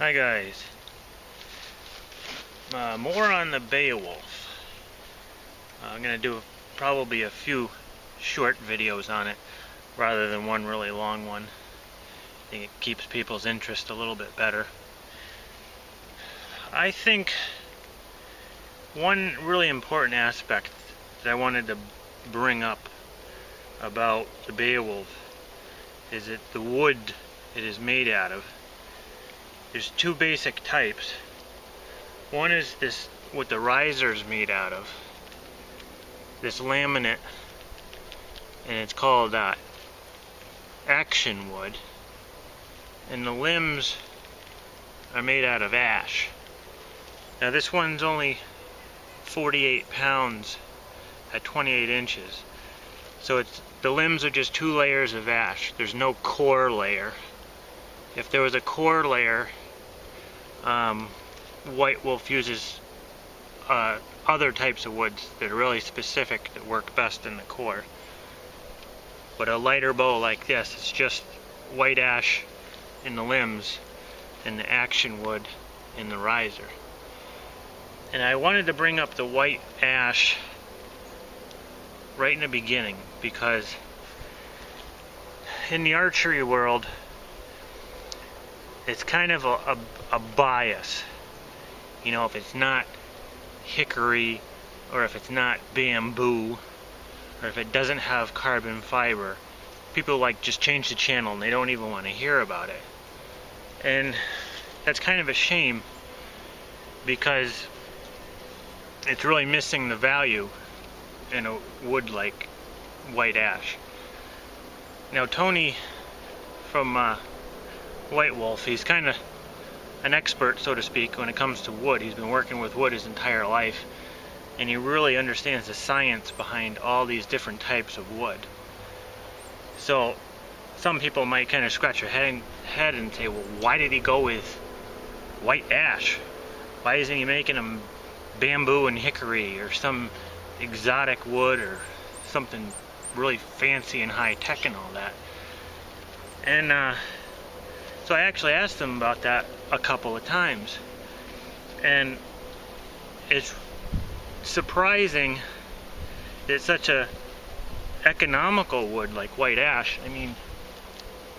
Hi guys, more on the Beowulf. I'm going to do probably a few short videos on it rather than one really long one. I think it keeps people's interest a little bit better. I think one really important aspect that I wanted to bring up about the Beowulf is that the wood it is made out of. There's two basic types. One is this, what the riser's made out of, this laminate, and it's called action wood, and the limbs are made out of ash. Now this one's only 48 pounds at 28 inches, so the limbs are just two layers of ash. There's no core layer. If there was a core layer, White Wolf uses other types of woods that are really specific that work best in the core. But a lighter bow like this, it's just white ash in the limbs and the action wood in the riser. And I wanted to bring up the white ash right in the beginning because in the archery world, it's kind of a bias. You know, if it's not hickory, or if it's not bamboo, or if it doesn't have carbon fiber, people like just change the channel and they don't even want to hear about it. And that's kind of a shame because it's really missing the value in a wood like white ash. Now Tony from White Wolf, he's kind of an expert, so to speak, when it comes to wood. He's been working with wood his entire life, and he really understands the science behind all these different types of wood. So some people might kind of scratch their head and say, well, why did he go with white ash? Why isn't he making them bamboo and hickory or some exotic wood or something really fancy and high-tech and all that? And so I actually asked him about that a couple of times, and it's surprising that such a economical wood like white ash, I mean,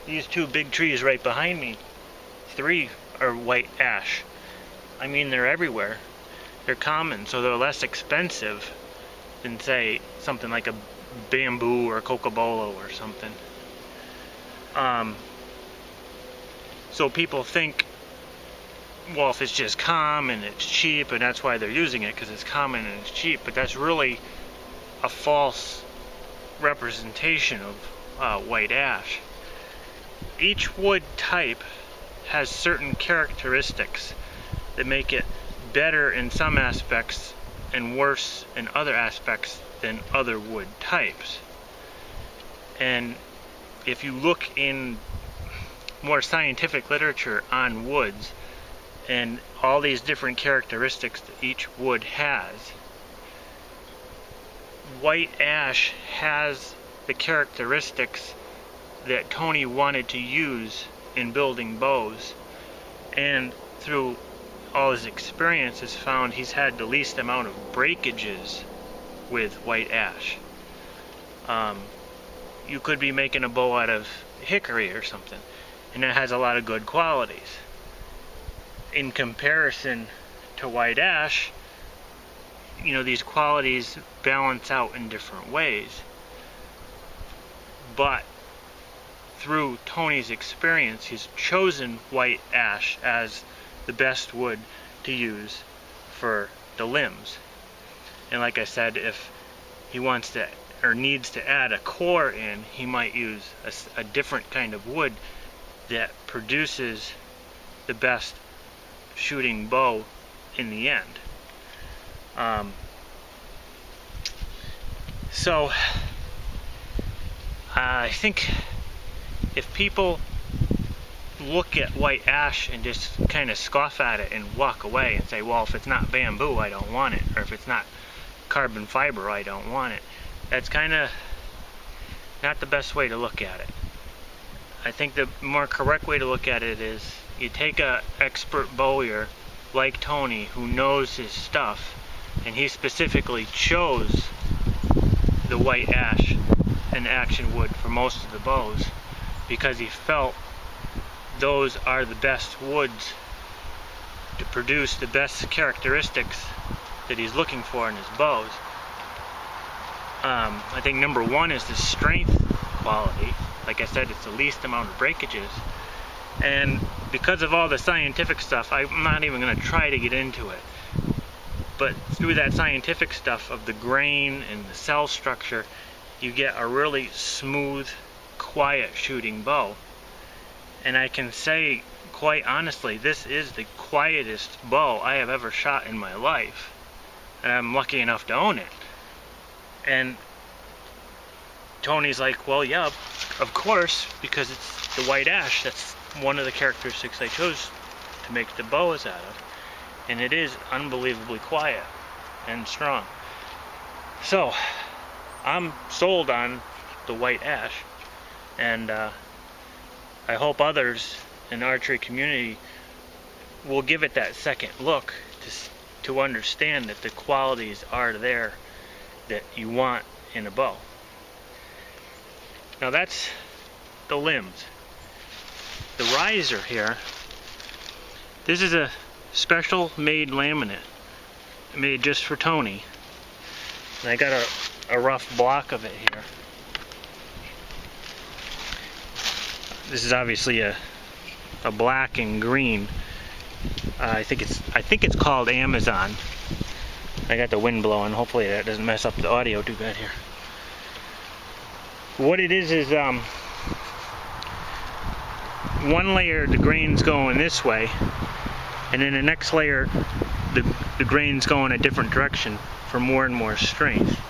these two big trees right behind me, 3 are white ash. I mean, they're everywhere. They're common, so they're less expensive than, say, something like a bamboo or a cocobolo or something. So people think, well, if it's just common, it's cheap, and that's why they're using it, because it's common and it's cheap. But that's really a false representation of white ash. Each wood type has certain characteristics that make it better in some aspects and worse in other aspects than other wood types. And if you look in more scientific literature on woods and all these different characteristics that each wood has, white ash has the characteristics that Tony wanted to use in building bows, and through all his experience has found he's had the least amount of breakages with white ash. You could be making a bow out of hickory or something, and it has a lot of good qualities. In comparison to white ash, you know, these qualities balance out in different ways. But through Tony's experience, he's chosen white ash as the best wood to use for the limbs. And like I said, if he wants to or needs to add a core in, he might use a different kind of wood that produces the best shooting bow in the end. So I think if people look at white ash and just kind of scoff at it and walk away and say, well, if it's not bamboo, I don't want it, or if it's not carbon fiber, I don't want it, that's kind of not the best way to look at it. I think the more correct way to look at it is you take a expert bowyer like Tony who knows his stuff, and he specifically chose the white ash and action wood for most of the bows because he felt those are the best woods to produce the best characteristics that he's looking for in his bows. I think number one is the strength quality. Like I said, it's the least amount of breakages. And because of all the scientific stuff, I'm not even going to try to get into it. But through that scientific stuff of the grain and the cell structure, you get a really smooth, quiet shooting bow. And I can say, quite honestly, this is the quietest bow I have ever shot in my life. And I'm lucky enough to own it. And Tony's like, well, yeah, of course, because it's the white ash. That's one of the characteristics I chose to make the bows out of. And it is unbelievably quiet and strong. So, I'm sold on the white ash. And I hope others in the archery community will give it that second look to understand that the qualities are there that you want in a bow. Now that's the limbs. The riser here, this is a special made laminate made just for Tony. And I got a rough block of it here. This is obviously a black and green. I think it's called Amazon. I got the wind blowing. Hopefully that doesn't mess up the audio too bad here. What it is one layer the grain's going this way, and then the next layer the grain's going a different direction for more and more strength.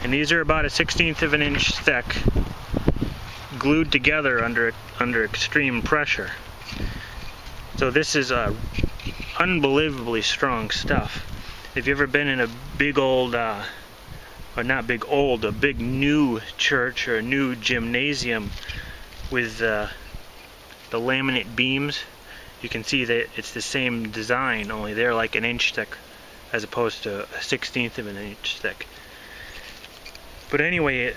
And these are about a 1/16 of an inch thick, glued together under extreme pressure. So this is unbelievably strong stuff. If you've ever been in a big old, or not big old, a big new church or a new gymnasium with the laminate beams, you can see that it's the same design, only they're like an inch thick as opposed to a 1/16 of an inch thick. But anyway,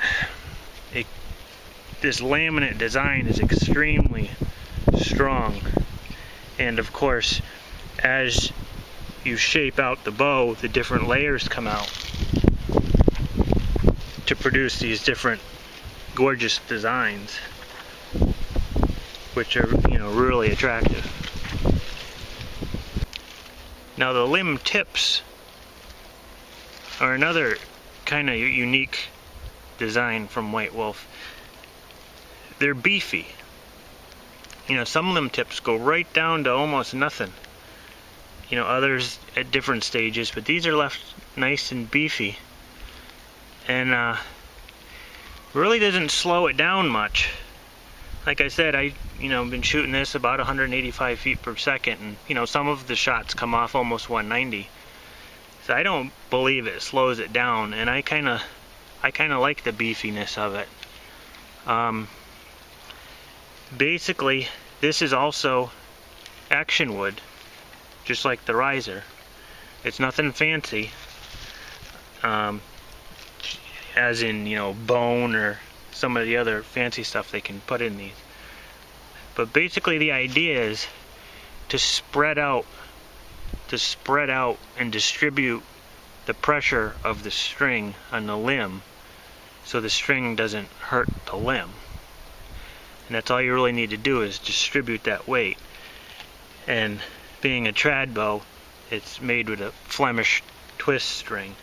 this laminate design is extremely strong, and of course as you shape out the bow, the different layers come out to produce these different gorgeous designs, which are, you know, really attractive. Now the limb tips are another kind of unique design from White Wolf. They're beefy. You know, some limb tips go right down to almost nothing. You know, others at different stages, but these are left nice and beefy. And really doesn't slow it down much. Like I said, I've been shooting this about 185 feet per second, and you know, some of the shots come off almost 190. So I don't believe it slows it down, and I kind of like the beefiness of it. Basically, this is also action wood, just like the riser. It's nothing fancy, as in, you know, bone or some of the other fancy stuff they can put in these. But basically the idea is to spread out and distribute the pressure of the string on the limb so the string doesn't hurt the limb. And that's all you really need to do, is distribute that weight. And being a trad bow, it's made with a Flemish twist string,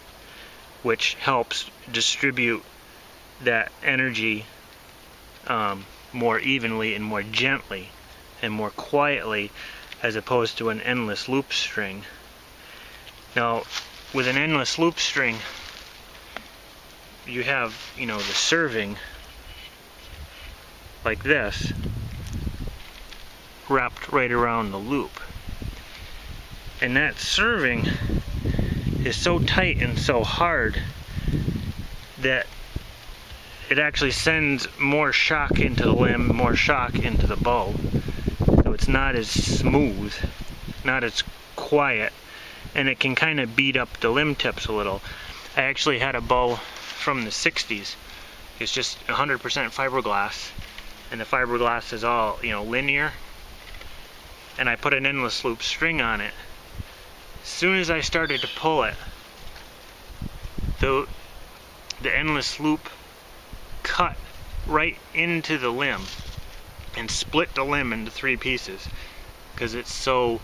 which helps distribute that energy more evenly and more gently and more quietly, as opposed to an endless loop string. Now, with an endless loop string, you have, you know, the serving like this, wrapped right around the loop. And that serving is so tight and so hard that it actually sends more shock into the limb, more shock into the bow. So it's not as smooth, not as quiet, and it can kind of beat up the limb tips a little. I actually had a bow from the 60s. It's just 100% fiberglass, and the fiberglass is all, you know, linear. And I put an endless loop string on it. As soon as I started to pull it, the endless loop cut right into the limb and split the limb into 3 pieces because it's so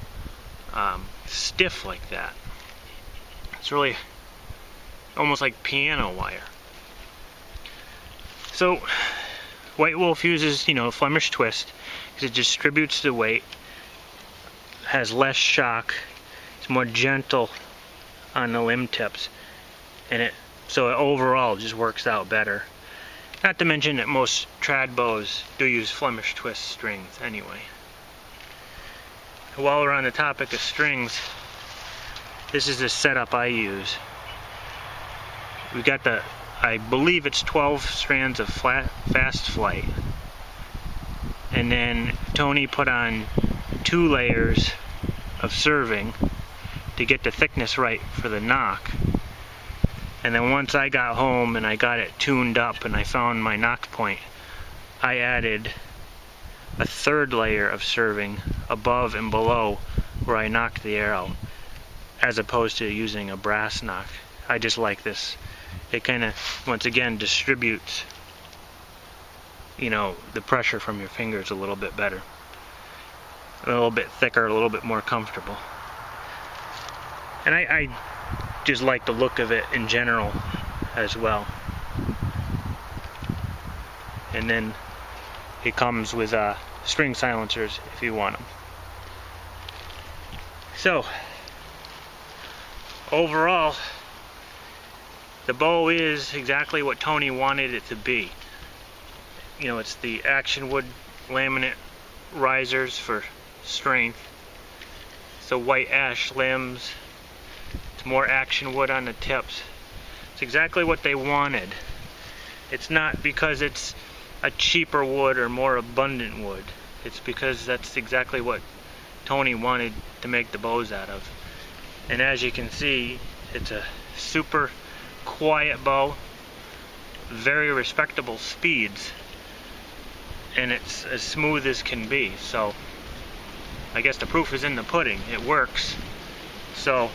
stiff like that. It's really almost like piano wire. So White Wolf uses, you know, Flemish twist because it distributes the weight, has less shock, it's more gentle on the limb tips, and so it overall just works out better. Not to mention that most trad bows do use Flemish twist strings anyway. While we're on the topic of strings, this is the setup I use. We got the, I believe it's 12 strands of fast flight, and then Tony put on 2 layers of serving to get the thickness right for the knock. And then once I got home and I got it tuned up and I found my knock point, I added a 3rd layer of serving above and below where I knocked the arrow, as opposed to using a brass knock. I just like this. It kind of, once again, distributes, you know, the pressure from your fingers a little bit better. A little bit thicker, a little bit more comfortable. And I just like the look of it in general as well. And then it comes with string silencers if you want them. So overall, the bow is exactly what Tony wanted it to be. You know, it's the action wood laminate risers for strength. It's the white ash limbs. It's more action wood on the tips. It's exactly what they wanted. It's not because it's a cheaper wood or more abundant wood. It's because that's exactly what Tony wanted to make the bows out of. And as you can see, it's a super quiet bow, very respectable speeds, and it's as smooth as can be. So I guess the proof is in the pudding. It works. So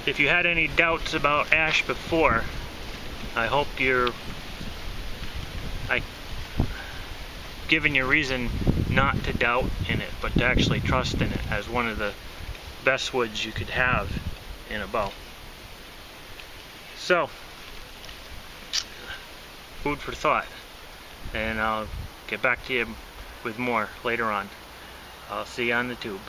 if you had any doubts about ash before, I hope I given you reason not to doubt in it, but to actually trust in it as one of the best woods you could have in a bow. So, food for thought, and I'll get back to you with more later on. I'll see you on the tube.